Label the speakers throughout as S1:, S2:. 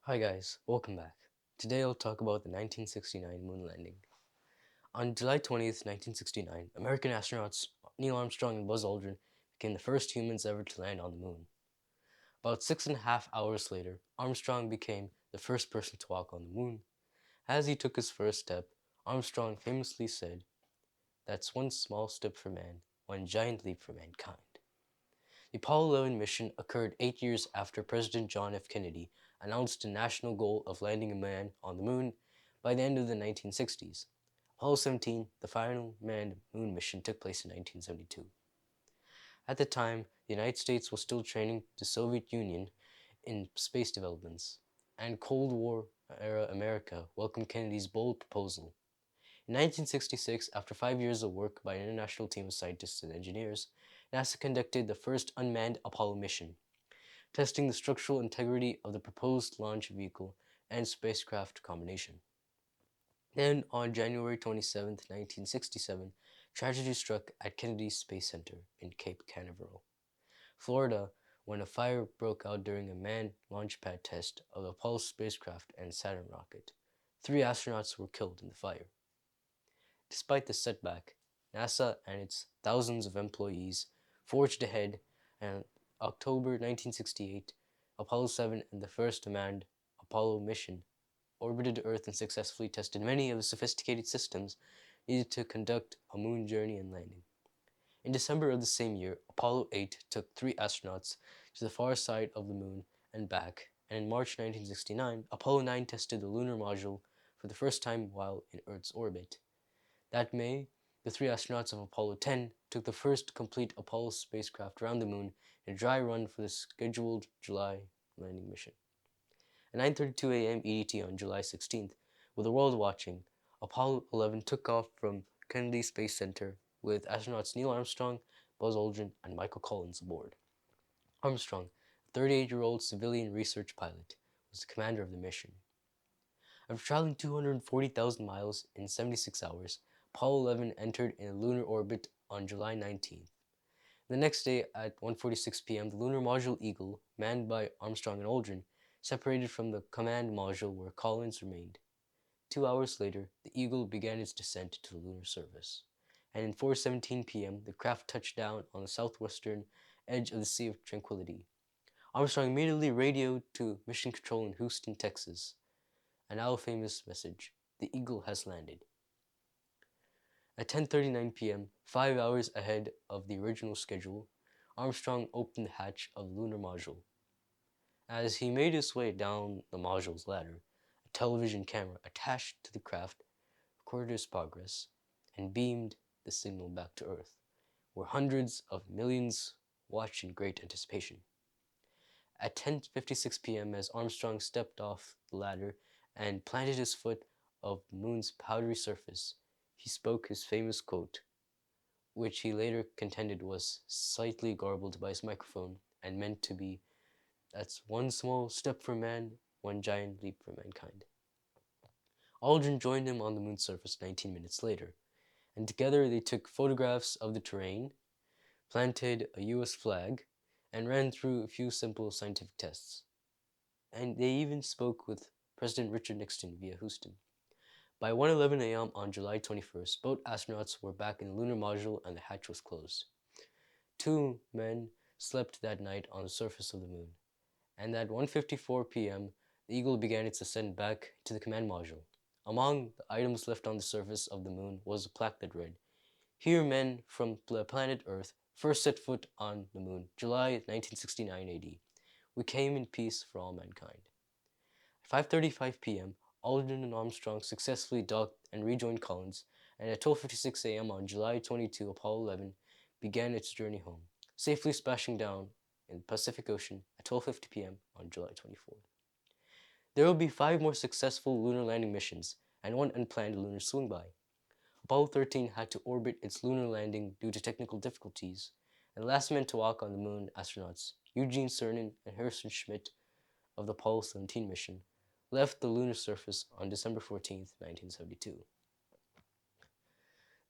S1: Hi guys, welcome back. Today I'll talk about the 1969 moon landing. On July 20th, 1969, American astronauts Neil Armstrong and Buzz Aldrin became the first humans ever to land on the moon. About 6.5 hours later, Armstrong became the first person to walk on the moon. As he took his first step, Armstrong famously said, "That's one small step for man, one giant leap for mankind." The Apollo 11 mission occurred 8 years after President John F. Kennedy announced the national goal of landing a man on the moon by the end of the 1960s. Apollo 17, the final manned moon mission, took place in 1972. At the time, the United States was still training the Soviet Union in space developments, and Cold War era America welcomed Kennedy's bold proposal. In 1966, after 5 years of work by an international team of scientists and engineers, NASA conducted the first unmanned Apollo mission, testing the structural integrity of the proposed launch vehicle and spacecraft combination. Then, on January 27, 1967, tragedy struck at Kennedy Space Center in Cape Canaveral, Florida, when a fire broke out during a manned launchpad test of the Apollo spacecraft and Saturn rocket. 3 astronauts were killed in the fire. Despite the setback, NASA and its thousands of employees forged ahead, and October 1968, Apollo 7 and the first manned Apollo mission orbited Earth and successfully tested many of the sophisticated systems needed to conduct a moon journey and landing. In December of the same year, Apollo 8 took 3 astronauts to the far side of the moon and back, and in March 1969, Apollo 9 tested the lunar module for the first time while in Earth's orbit. That May, the 3 astronauts of Apollo 10 took the first complete Apollo spacecraft around the moon in a dry run for the scheduled July landing mission. At 9:32 a.m. EDT on July 16th, with the world watching, Apollo 11 took off from Kennedy Space Center with astronauts Neil Armstrong, Buzz Aldrin, and Michael Collins aboard. Armstrong, a 38-year-old civilian research pilot, was the commander of the mission. After traveling 240,000 miles in 76 hours, Apollo 11 entered in a lunar orbit on July 19th. The next day at 1:46 p.m., the lunar module Eagle, manned by Armstrong and Aldrin, separated from the command module where Collins remained. 2 hours later, the Eagle began its descent to the lunar surface, and at 4:17 p.m., the craft touched down on the southwestern edge of the Sea of Tranquility. Armstrong immediately radioed to Mission Control in Houston, Texas, a now famous message: "The Eagle has landed." At 10:39 p.m., 5 hours ahead of the original schedule, Armstrong opened the hatch of the lunar module. As he made his way down the module's ladder, a television camera attached to the craft recorded his progress and beamed the signal back to Earth, where hundreds of millions watched in great anticipation. At 10:56 p.m., as Armstrong stepped off the ladder and planted his foot of the moon's powdery surface, he spoke his famous quote, which he later contended was slightly garbled by his microphone and meant to be, "That's one small step for man, one giant leap for mankind." Aldrin joined him on the moon's surface 19 minutes later, and together they took photographs of the terrain, planted a US flag, and ran through a few simple scientific tests. And they even spoke with President Richard Nixon via Houston. By 1:11 a.m. on July 21st, both astronauts were back in the lunar module and the hatch was closed. 2 men slept that night on the surface of the moon, and at 1:54 p.m., the Eagle began its ascent back to the command module. Among the items left on the surface of the moon was a plaque that read, "Here men from planet Earth first set foot on the moon, July 1969 AD. We came in peace for all mankind." At 5:35 p.m., Aldrin and Armstrong successfully docked and rejoined Collins, and at 12:56 a.m. on July 22, Apollo 11 began its journey home, safely splashing down in the Pacific Ocean at 12:50 p.m. on July 24th. There will be 5 more successful lunar landing missions and one unplanned lunar swing-by. Apollo 13 had to orbit its lunar landing due to technical difficulties, and the last men to walk on the moon astronauts, Eugene Cernan and Harrison Schmitt of the Apollo 17 mission, left the lunar surface on December 14, 1972.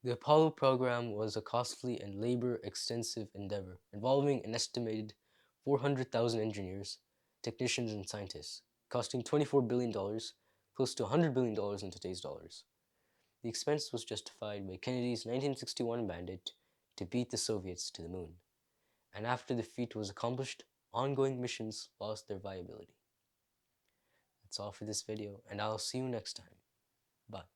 S1: The Apollo program was a costly and labor-extensive endeavor involving an estimated 400,000 engineers, technicians, and scientists, costing $24 billion, close to $100 billion in today's dollars. The expense was justified by Kennedy's 1961 mandate to beat the Soviets to the moon. And after the feat was accomplished, ongoing missions lost their viability. That's all for this video, and I'll see you next time. Bye.